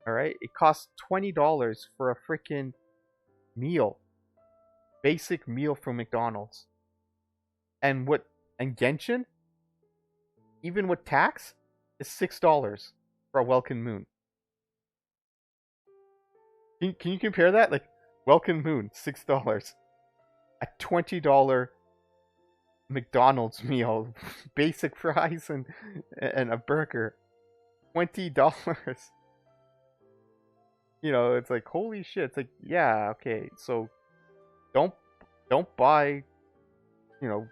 All right, it costs $20 for a freaking meal, basic meal from McDonald's. And what? And Genshin, even with tax, is $6 for a Welcome Moon. Can you compare that? Like Welcome Moon, $6, a $20 McDonald's meal, basic fries and a burger, $20. It's like holy shit. It's like yeah, okay. So don't don't buy. You know,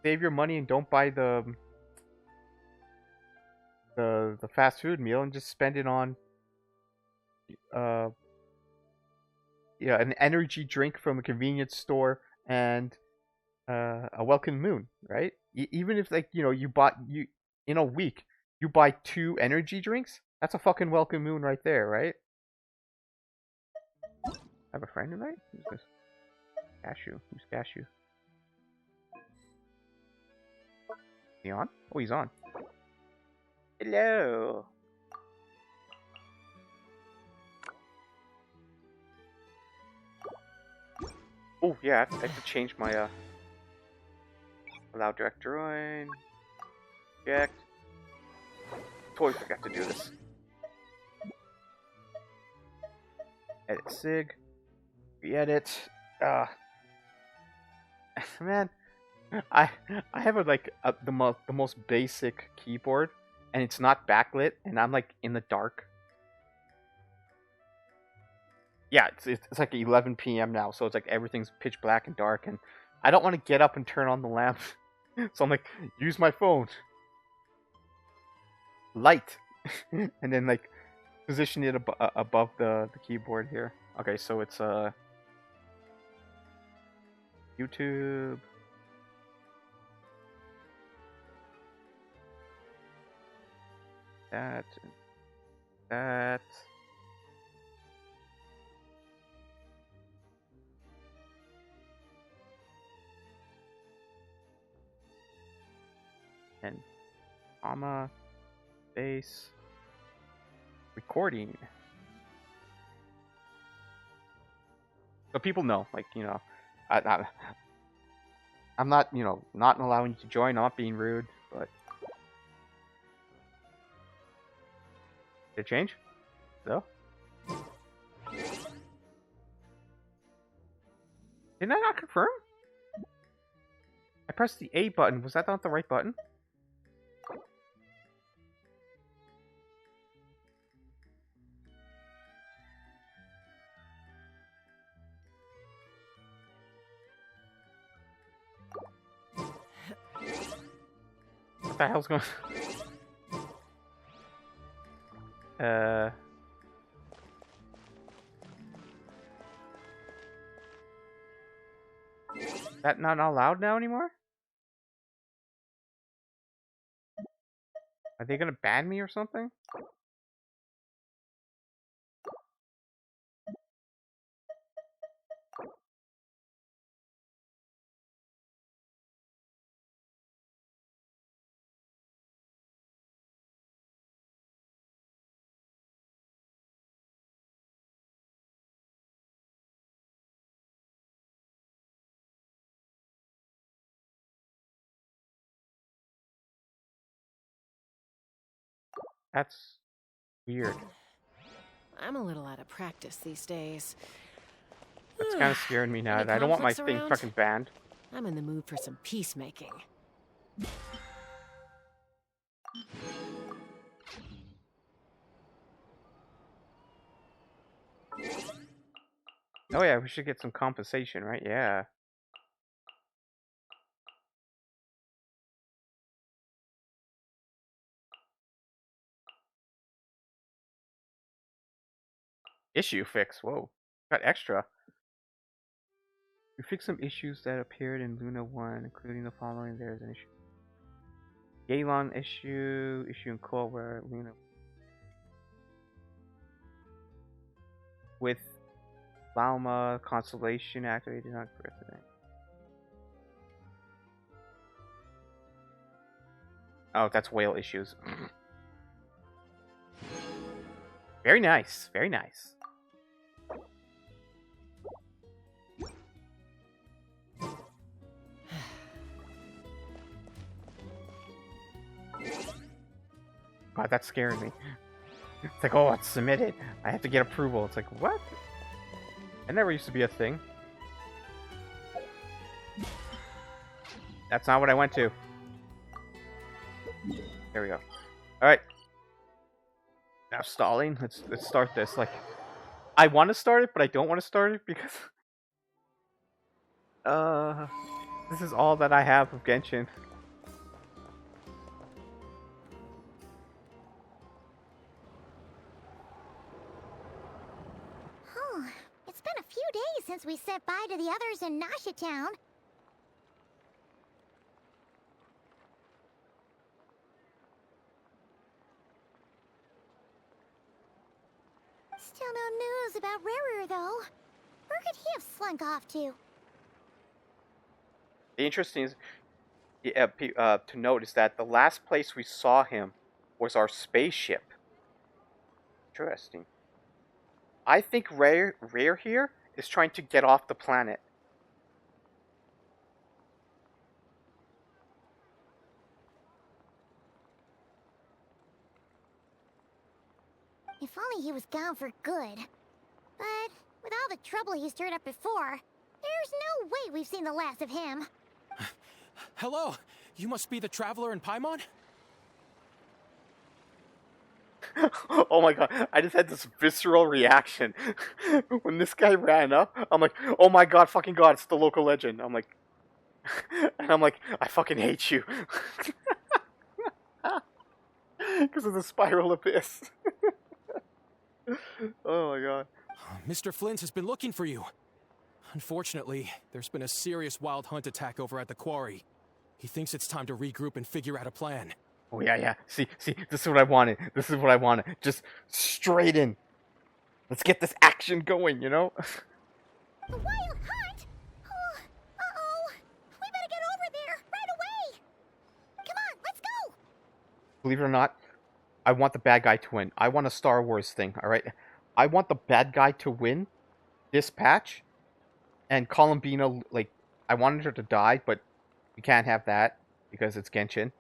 save your money and don't buy the fast food meal and just spend it on uh yeah, an energy drink from a convenience store and a Welcome Moon, right? Even if like you bought you in a week you buy two energy drinks, that's a fucking Welcome Moon right there, right? I have a friend tonight. Who's this? Cashew. Who's Cashew? Is he on? Oh, he's on. Hello. Oh yeah, I have to change my allow direct join. Checked. Totally forgot to do this. Edit sig. Re-edit. Man, I have the most basic keyboard, and it's not backlit, and I'm like in the dark. Yeah, it's like 11 p.m. now, so it's like everything's pitch black and dark, and I don't want to get up and turn on the lamp, so I'm like use my phone. Light, and then like position it above the keyboard here. Okay, so it's YouTube. That. That. And comma. Space. Recording. So people know, like, I'm not, not allowing you to join, not being rude, but did it change? So? Didn't I not confirm? I pressed the A button. Was that not the right button? What the hell's going on? That not allowed now anymore? Are they gonna ban me or something? That's weird. I'm a little out of practice these days. That's kind of scaring me now. Any I don't want my conflicts thing around? fucking banned. I'm in the mood for some peacemaking. Oh yeah, we should get some compensation, right? Yeah. Issue fix. Whoa. Got extra. We fixed some issues that appeared in Luna 1, including the following. There's an issue. Galon issue in core where Luna with Lauma Constellation activated not today. Oh, that's whale issues. Very nice. Very nice. God, that scared me. It's like, oh, it's submitted. I have to get approval. It's like, what? That never used to be a thing. That's not what I went to. There we go. Alright. Now stalling. Let's start this. Like, I want to start it, but I don't want to start it because this is all that I have of Genshin. Oh, it's been a few days since we said bye to the others in Nasha Town. Still no news about Rarer, though. Where could he have slunk off to? The interesting is, to note is that the last place we saw him was our spaceship. Interesting. I think Rare here is trying to get off the planet. If only he was gone for good. But with all the trouble he stirred up before, there's no way we've seen the last of him. Hello, you must be the traveler in Paimon? Oh my god, I just had this visceral reaction. When this guy ran up, I'm like, oh my god, fucking god, it's the local legend. I'm like, and I'm like, I fucking hate you. Because of the spiral abyss. Oh my god. Mr. Flint has been looking for you. Unfortunately, there's been a serious wild hunt attack over at the quarry. He thinks it's time to regroup and figure out a plan. Oh yeah. See, this is what I wanted. This is what I wanted. Just straight in. Let's get this action going, you know? A wild hunt? Oh, uh-oh. We better get over there, right away. Come on, let's go. Believe it or not, I want the bad guy to win. I want a Star Wars thing, alright? I want the bad guy to win this patch. And Columbina, like, I wanted her to die, but we can't have that because it's Genshin.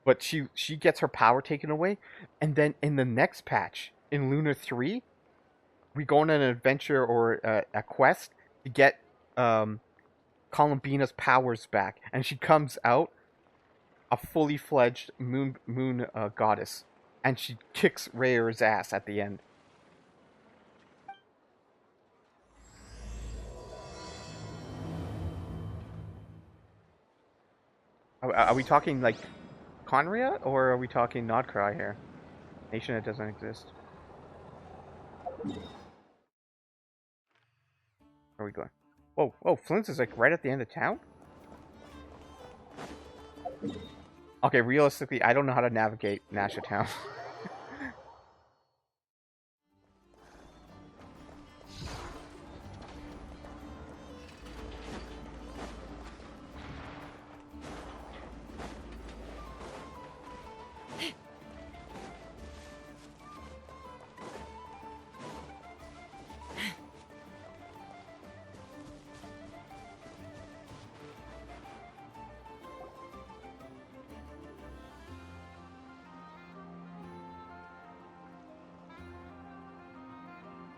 But she gets her power taken away, and then in the next patch, in Lunar 3, we go on an adventure or a quest to get Columbina's powers back, and she comes out a fully fledged moon goddess, and she kicks Rayer's ass at the end. Are we talking like Conria, or are we talking Nodcry here? Nation that doesn't exist. Where are we going? Whoa, Flint's is like right at the end of town? Okay, realistically, I don't know how to navigate Nasha Town.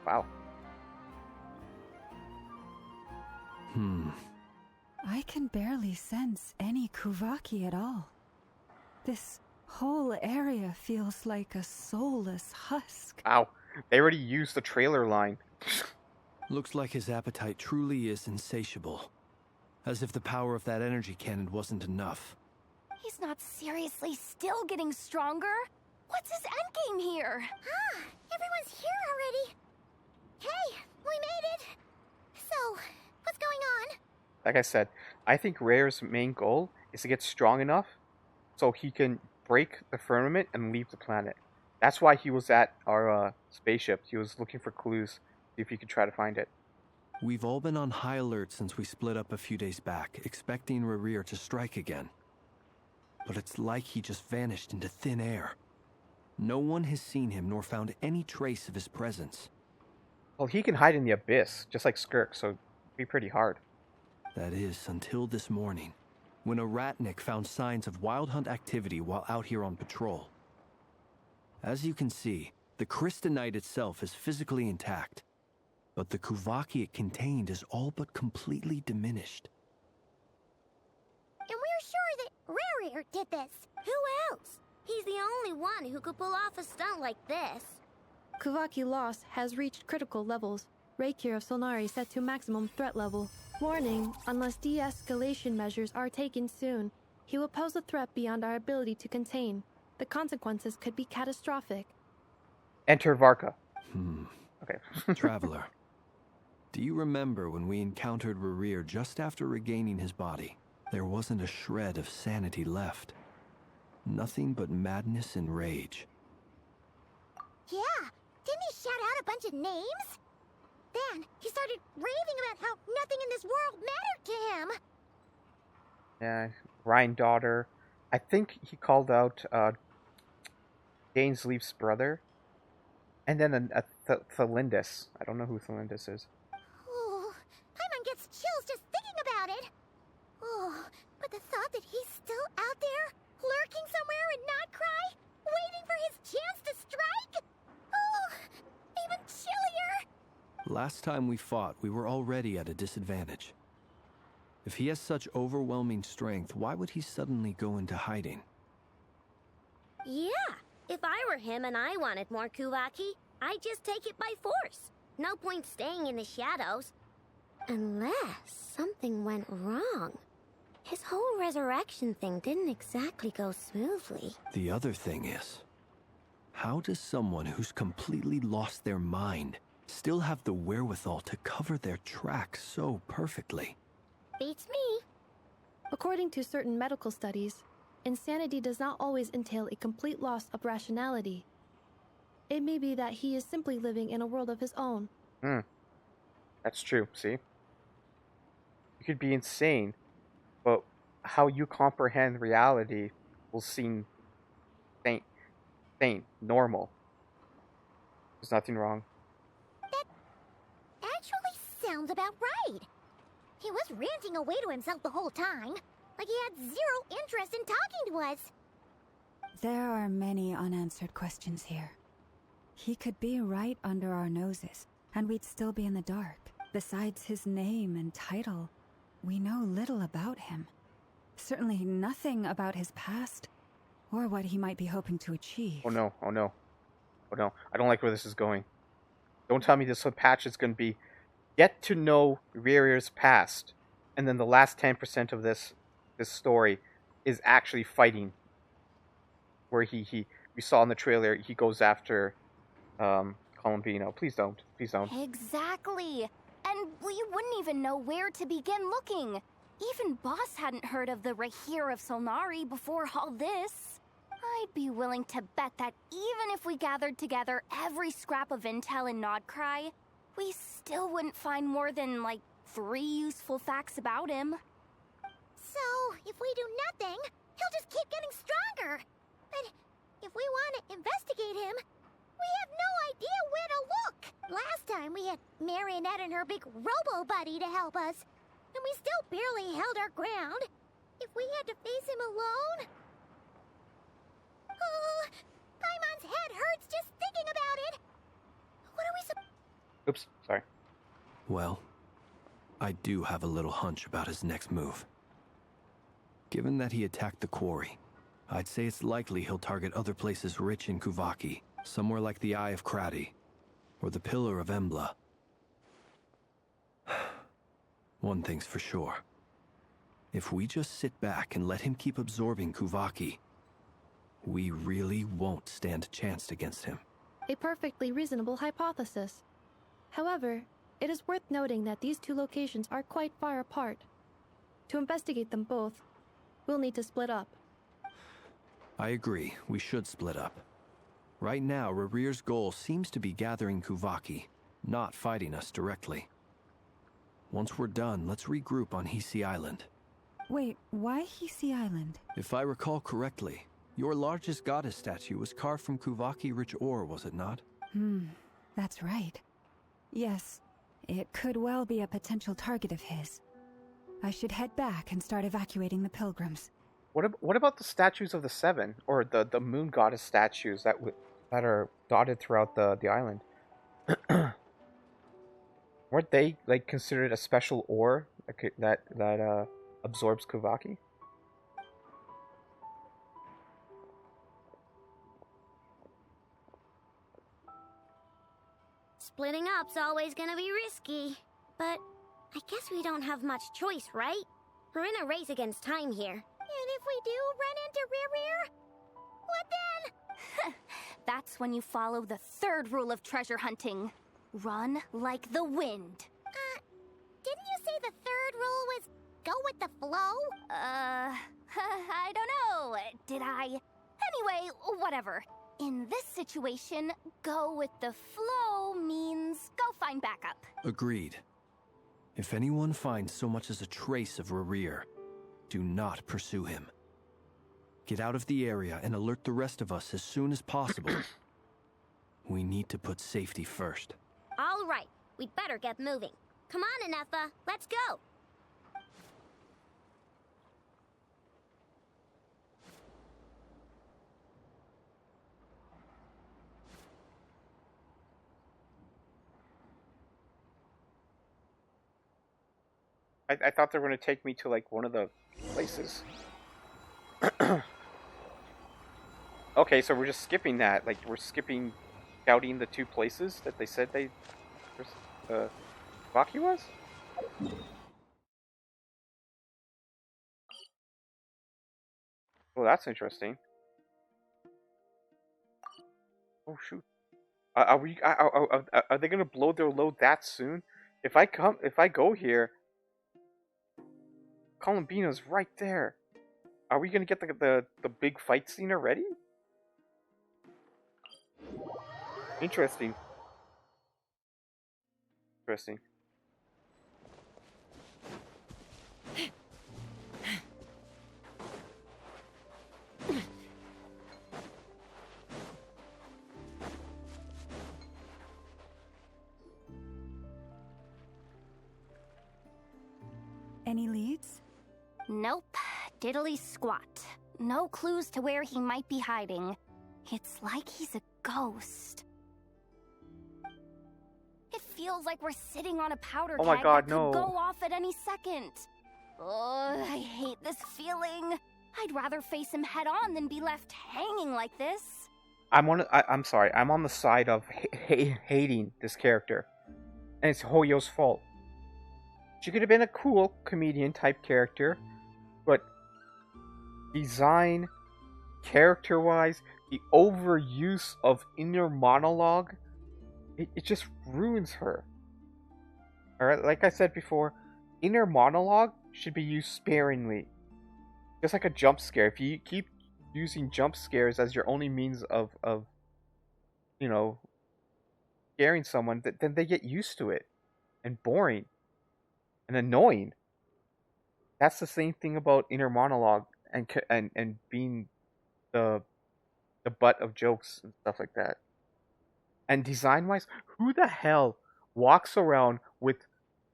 Wow. I can barely sense any Kuvaki at all. This whole area feels like a soulless husk. Ow. They already used the trailer line. Looks like his appetite truly is insatiable. As if the power of that energy cannon wasn't enough. He's not seriously still getting stronger? What's his endgame here? Ah, everyone's here already. Hey, we made it. So, what's going on? Like I said, I think Rare's main goal is to get strong enough so he can break the firmament and leave the planet. That's why he was at our spaceship. He was looking for clues, see if he could try to find it. We've all been on high alert since we split up a few days back, expecting Rerir to strike again. But it's like he just vanished into thin air. No one has seen him nor found any trace of his presence. Well, he can hide in the abyss, just like Skirk, so it'd be pretty hard. That is, until this morning, when a ratnik found signs of wild hunt activity while out here on patrol. As you can see, the crystalline itself is physically intact, but the Kuvaki it contained is all but completely diminished. And we're sure that Rarir did this. Who else? He's the only one who could pull off a stunt like this. Kuvaki loss has reached critical levels. Reikir of Solnari set to maximum threat level. Warning, unless de-escalation measures are taken soon, he will pose a threat beyond our ability to contain. The consequences could be catastrophic. Enter Varka. Okay. Traveler, do you remember when we encountered Rarir just after regaining his body? There wasn't a shred of sanity left. Nothing but madness and rage. Yeah, didn't he shout out a bunch of names? Then he started raving about how nothing in this world mattered to him. Yeah, Ryan daughter. I think he called out Gainsleaf's brother. And then Thelindis. I don't know who Thelindis is. Oh, Paimon gets chills just thinking about it. Oh, but the thought that he's still out there, lurking somewhere in Notcry, waiting for his chance to strike? Oh, even chillier. Last time we fought, we were already at a disadvantage. If he has such overwhelming strength, why would he suddenly go into hiding? Yeah, if I were him and I wanted more Kuvaki, I'd just take it by force. No point staying in the shadows. Unless something went wrong. His whole resurrection thing didn't exactly go smoothly. The other thing is, how does someone who's completely lost their mind still have the wherewithal to cover their tracks so perfectly? Beats me. According to certain medical studies, insanity does not always entail a complete loss of rationality. It may be that he is simply living in a world of his own. That's true, see? You could be insane, but how you comprehend reality will seem sane, normal. There's nothing wrong. That actually sounds about right. He was ranting away to himself the whole time, like he had zero interest in talking to us. There are many unanswered questions here. He could be right under our noses, and we'd still be in the dark. Besides his name and title, we know little about him. Certainly nothing about his past, or what he might be hoping to achieve. Oh no. I don't like where this is going. Don't tell me this whole patch is going to be get to know Rarir's past, and then the last 10% of this story is actually fighting. Where we saw in the trailer, he goes after Columbino. Please don't. Exactly. And we wouldn't even know where to begin looking. Even Boss hadn't heard of the Rahir of Solnari before all this. I'd be willing to bet that even if we gathered together every scrap of intel in Nodcry, we still wouldn't find more than, 3 useful facts about him. So, if we do nothing, he'll just keep getting stronger. But if we want to investigate him, we have no idea where to look. Last time we had Marionette and her big robo-buddy to help us, and we still barely held our ground. If we had to face him alone... Oh, Paimon's head hurts just thinking about it. What are we Oops, sorry. Well, I do have a little hunch about his next move. Given that he attacked the quarry, I'd say it's likely he'll target other places rich in Kuvaki, somewhere like the Eye of Krati, or the Pillar of Embla. One thing's for sure. If we just sit back and let him keep absorbing Kuvaki, we really won't stand a chance against him. A perfectly reasonable hypothesis. However, it is worth noting that these two locations are quite far apart. To investigate them both, we'll need to split up. I agree, we should split up. Right now, Rarir's goal seems to be gathering Kuvaki, not fighting us directly. Once we're done, let's regroup on Hisi Island. Wait, why Hisi Island? If I recall correctly, Your largest goddess statue was carved from Kuvaki-rich ore, was it not? That's right. Yes, it could well be a potential target of his. I should head back and start evacuating the pilgrims. What about the statues of the seven, or the moon goddess statues that are dotted throughout the island? Weren't they like considered a special ore that absorbs Kuvaki? Splitting up's always gonna be risky. But I guess we don't have much choice, right? We're in a race against time here. And if we do run into Rear, what then? That's when you follow the third rule of treasure hunting. Run like the wind. Didn't you say the third rule was go with the flow? I don't know. Did I? Anyway, whatever. In this situation, go with the flow means go find backup. Agreed. If anyone finds so much as a trace of Rerir, do not pursue him. Get out of the area and alert the rest of us as soon as possible. We need to put safety first. All right, we'd better get moving. Come on, Anetha, let's go. I thought they were going to take me to like one of the places. Okay, so we're just skipping that. Like we're skipping scouting the two places that they said Baki was? Well, that's interesting. Oh shoot! Are they gonna blow their load that soon? If I go here, Columbina's right there. Are we gonna get the big fight scene already? Interesting. Interesting. Any leads? Nope. Diddly squat. No clues to where he might be hiding. It's like he's a ghost. It feels like we're sitting on a powder Oh my keg God, that no. could go off at any second. Oh, I hate this feeling. I'd rather face him head on than be left hanging like this. I'm sorry. I'm on the side of hating this character, and it's Hoyo's fault. She could have been a cool comedian type character, but design, character-wise, the overuse of inner monologue, it just ruins her. Alright, like I said before, inner monologue should be used sparingly. Just like a jump scare. If you keep using jump scares as your only means of you know, scaring someone, then they get used to it. And boring. And annoying. That's the same thing about inner monologue and being the butt of jokes and stuff like that. And design-wise, who the hell walks around with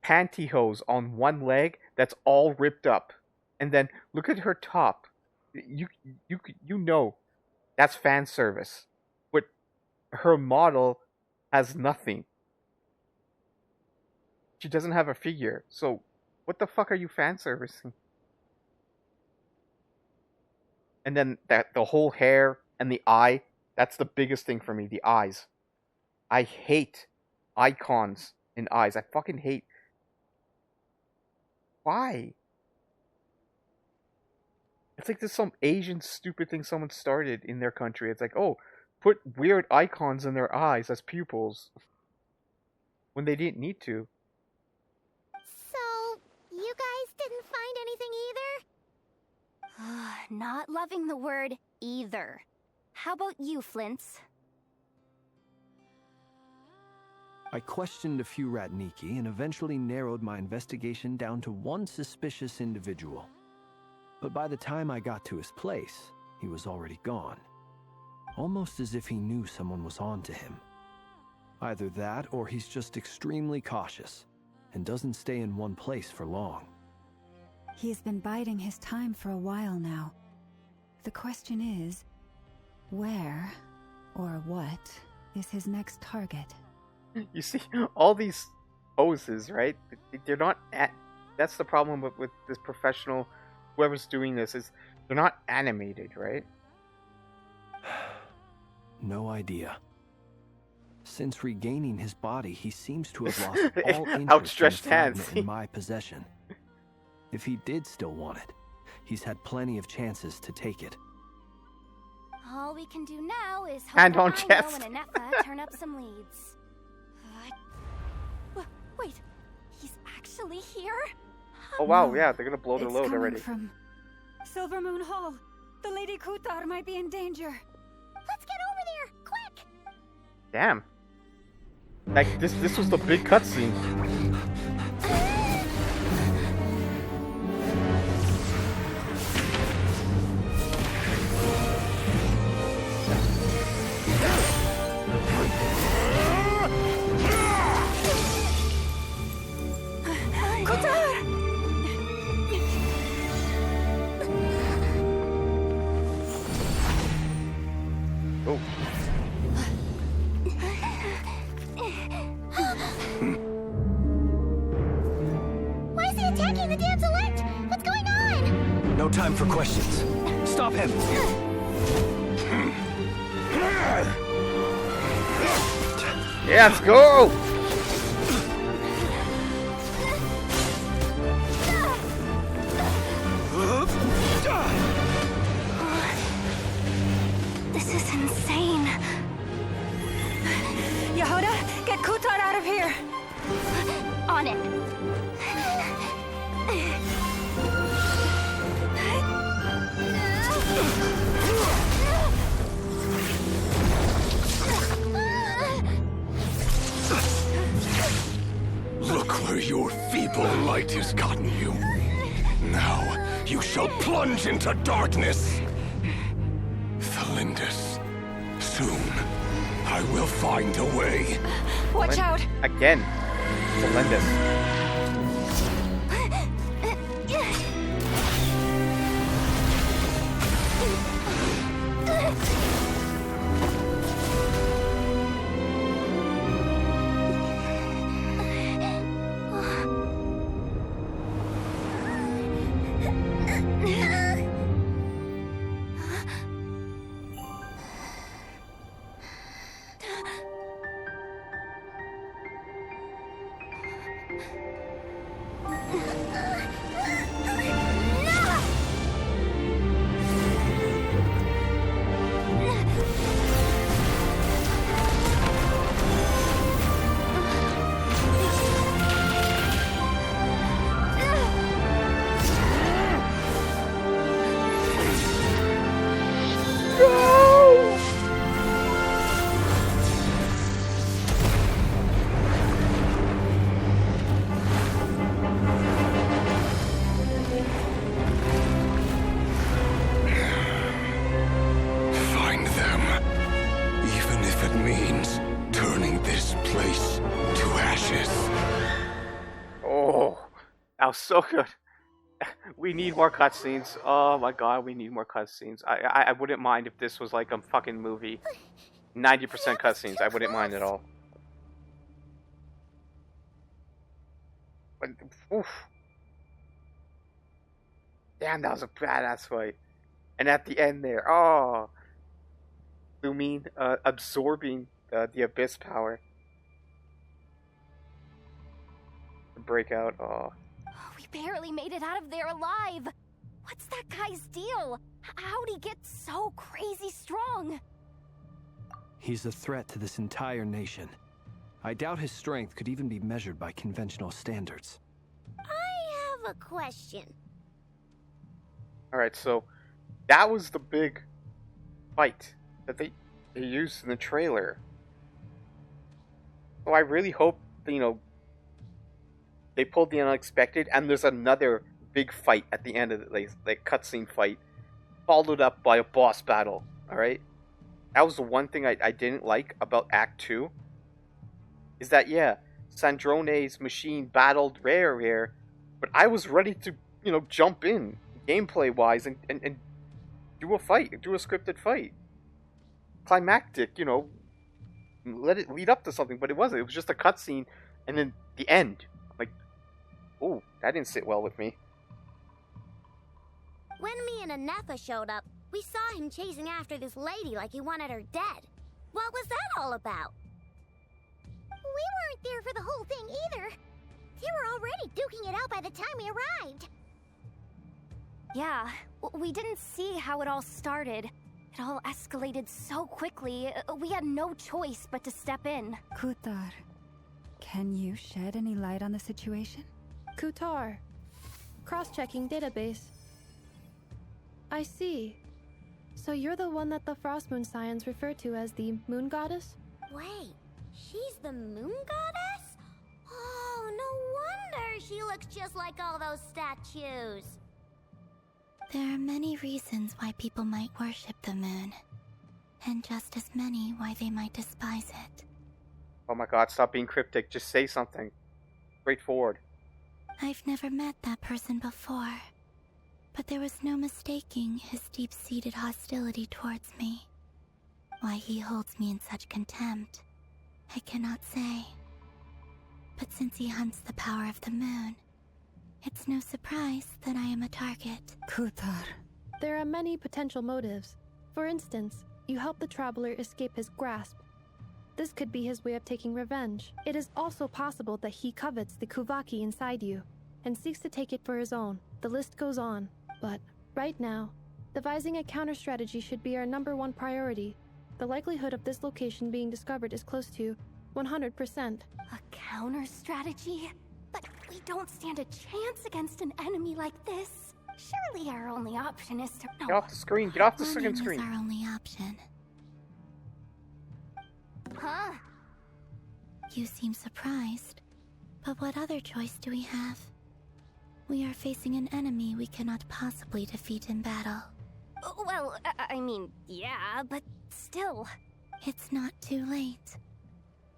pantyhose on one leg that's all ripped up? And then look at her top. You know that's fan service. But her model has nothing. She doesn't have a figure. So what the fuck are you fan servicing? And then the whole hair and the eye, that's the biggest thing for me, the eyes. I hate icons in eyes. I fucking hate. Why? It's like there's some Asian stupid thing someone started in their country. It's like, oh, put weird icons in their eyes as pupils. When they didn't need to. So, you guys didn't find anything either? Not loving the word either. How about you, Flints? I questioned a few Ratniki and eventually narrowed my investigation down to one suspicious individual. But by the time I got to his place, he was already gone. Almost as if he knew someone was on to him. Either that, or he's just extremely cautious and doesn't stay in one place for long. He's been biding his time for a while now. The question is, where or what is his next target? You see, all these poses, right? They're not that's the problem with this professional, whoever's doing this, is they're not animated, right? No idea. Since regaining his body, he seems to have lost all interest Outstretched in the hands. fragment in my possession. If he did still want it, he's had plenty of chances to take it. All we can do now is hope Hand that on Ino chest. and Anetha turn up some leads. Wait, he's actually here? Oh wow, No, yeah, they're gonna blow their It's load coming already. from Silver Moon Hall. The Lady Kuthar might be in danger. Let's get over there, quick! Damn. Like this was the big cutscene. Oh. Why is he attacking the damn select? What's going on? No time for questions. Stop him! Yeah, let's go! This is insane. Yehuda, get Kuthar out of here! On it. Look where your feeble light has gotten you. Now you shall plunge into darkness. Thalindus, soon I will find a way. Watch out! Again. Tremendous. Find them. Even if it means turning this place to ashes. Oh, that was so good. We need more cutscenes. Oh my god, we need more cutscenes. I wouldn't mind if this was like a fucking movie. 90% cutscenes, I wouldn't mind at all. But, oof. Damn, that was a badass fight. And at the end there, oh. Lumine absorbing the abyss power. The breakout, oh. We barely made it out of there alive. What's that guy's deal? How'd he get so crazy strong? He's a threat to this entire nation. I doubt his strength could even be measured by conventional standards. I have a question. Alright, so that was the big fight that they used in the trailer. So I really hope, they pulled the unexpected and there's another big fight at the end of the like cutscene fight followed up by a boss battle. All right, that was the one thing I didn't like about Act 2. Is that, yeah, Sandrone's machine battled Rare, but I was ready to, jump in gameplay wise and do a fight, do a scripted fight, climactic, let it lead up to something. But it wasn't. It was just a cutscene, and then the end. Like, oh, that didn't sit well with me. When me and Anefa showed up, we saw him chasing after this lady like he wanted her dead. What was that all about? We weren't there for the whole thing either. They were already duking it out by the time we arrived. Yeah, we didn't see how it all started. It all escalated so quickly, we had no choice but to step in. Kutar, can you shed any light on the situation? Kutar. Cross-checking database. I see. So you're the one that the Frost Moon Scions refer to as the Moon Goddess? Wait, she's the Moon Goddess? Oh, no wonder she looks just like all those statues. There are many reasons why people might worship the moon, and just as many why they might despise it. Oh my god, stop being cryptic. Just say something. Straightforward. I've never met that person before, but there was no mistaking his deep-seated hostility towards me. Why he holds me in such contempt, I cannot say. But since he hunts the power of the moon, it's no surprise that I am a target. Kutar. There are many potential motives. For instance, you help the traveler escape his grasp. This could be his way of taking revenge. It is also possible that he covets the Kuvaki inside you, and seeks to take it for his own. The list goes on. But, right now, devising a counter-strategy should be our #1 priority. The likelihood of this location being discovered is close to 100%. A counter-strategy? But we don't stand a chance against an enemy like this. Surely our only option is to... No. Get off the screen. Get off the second Running screen. is our only option. Huh? You seem surprised. But what other choice do we have? We are facing an enemy we cannot possibly defeat in battle. Well, I mean, yeah, but still. It's not too late.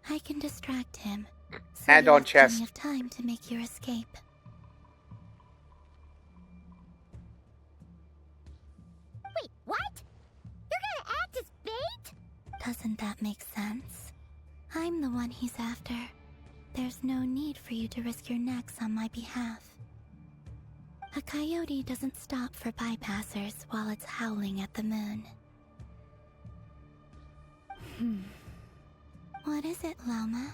I can distract him. So Hand you on have chest. plenty of time to make your escape. Wait, what? You're gonna act as bait? Doesn't that make sense? I'm the one he's after. There's no need for you to risk your necks on my behalf. A coyote doesn't stop for bypassers while it's howling at the moon. What is it, Loma?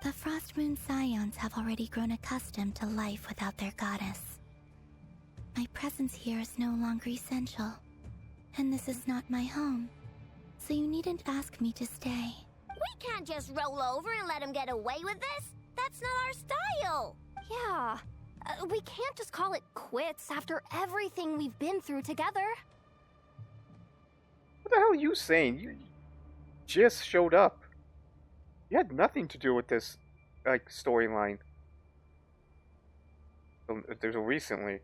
The Frost Moon Scions have already grown accustomed to life without their goddess. My presence here is no longer essential, and this is not my home, so you needn't ask me to stay. We can't just roll over and let him get away with this. That's not our style. Yeah. We can't just call it quits after everything we've been through together. What the hell are you saying? You just showed up. You had nothing to do with this, like, storyline. There's a recently.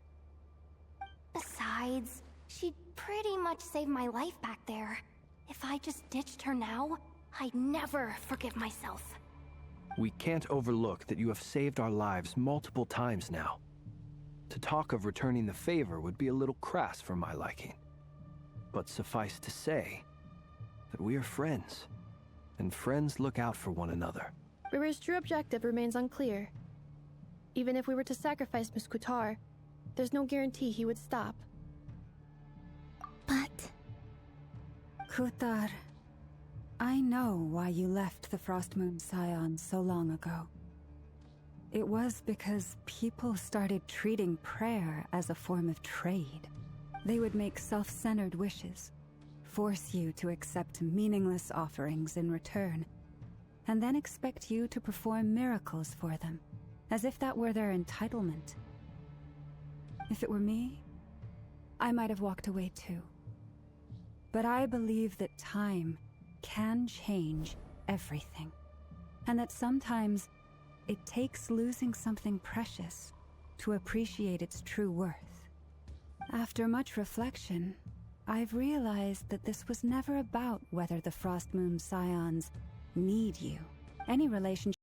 Besides, she pretty much saved my life back there. If I just ditched her now, I'd never forgive myself. We can't overlook that you have saved our lives multiple times now. To talk of returning the favor would be a little crass for my liking. But suffice to say that we are friends, and friends look out for one another. Rira's true objective remains unclear. Even if we were to sacrifice Miss Kutar, there's no guarantee he would stop. But... Kutar, I know why you left the Frost Moon Scions so long ago. It was because people started treating prayer as a form of trade. They would make self-centered wishes, force you to accept meaningless offerings in return, and then expect you to perform miracles for them, as if that were their entitlement. If it were me, I might have walked away too. But I believe that time can change everything, and that sometimes it takes losing something precious to appreciate its true worth. After much reflection, I've realized that this was never about whether the Frost Moon Scions need you. Any relationship